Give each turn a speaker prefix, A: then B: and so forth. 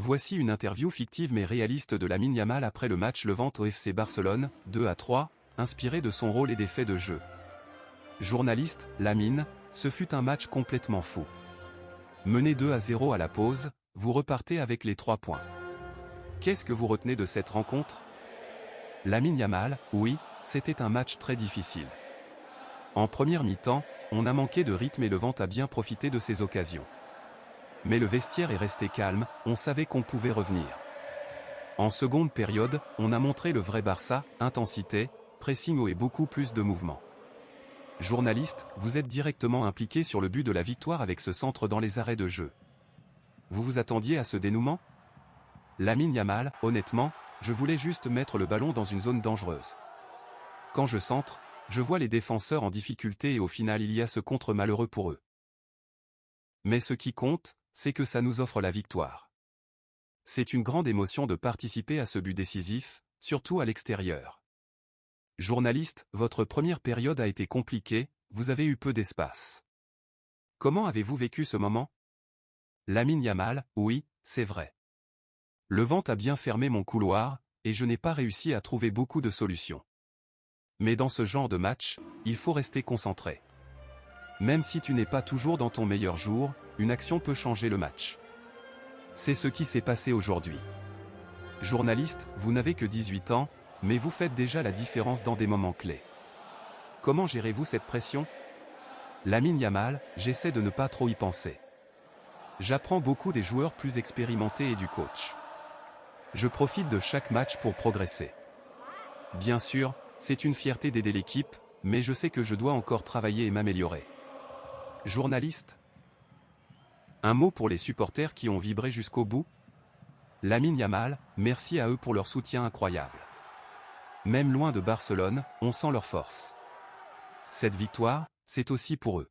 A: Voici une interview fictive mais réaliste de Lamine Yamal après le match Levante au FC Barcelone, 2-3, inspiré de son rôle et des faits de jeu. Journaliste, Lamine, ce fut un match complètement fou. Mené 2-0 à la pause, vous repartez avec les 3 points. Qu'est-ce que vous retenez de cette rencontre? Lamine Yamal, oui, c'était un match très difficile. En première mi-temps, on a manqué de rythme et Levante a bien profité de ses occasions. Mais le vestiaire est resté calme, on savait qu'on pouvait revenir. En seconde période, on a montré le vrai Barça, intensité, pressing haut et beaucoup plus de mouvement. Journaliste, vous êtes directement impliqué sur le but de la victoire avec ce centre dans les arrêts de jeu. Vous vous attendiez à ce dénouement? Lamine Yamal, honnêtement, je voulais juste mettre le ballon dans une zone dangereuse. Quand je centre, je vois les défenseurs en difficulté et au final il y a ce contre malheureux pour eux. Mais ce qui compte, c'est que ça nous offre la victoire. C'est une grande émotion de participer à ce but décisif, surtout à l'extérieur. Journaliste, votre première période a été compliquée, vous avez eu peu d'espace. Comment avez-vous vécu ce moment? Lamine Yamal, oui, c'est vrai. Levante a bien fermé mon couloir, et je n'ai pas réussi à trouver beaucoup de solutions. Mais dans ce genre de match, il faut rester concentré. Même si tu n'es pas toujours dans ton meilleur jour, une action peut changer le match. C'est ce qui s'est passé aujourd'hui. Journaliste, vous n'avez que 18 ans, mais vous faites déjà la différence dans des moments clés. Comment gérez-vous cette pression? Lamine Yamal, j'essaie de ne pas trop y penser. J'apprends beaucoup des joueurs plus expérimentés et du coach. Je profite de chaque match pour progresser. Bien sûr, c'est une fierté d'aider l'équipe, mais je sais que je dois encore travailler et m'améliorer. Journaliste. Un mot pour les supporters qui ont vibré jusqu'au bout? Lamine Yamal, merci à eux pour leur soutien incroyable. Même loin de Barcelone, on sent leur force. Cette victoire, c'est aussi pour eux.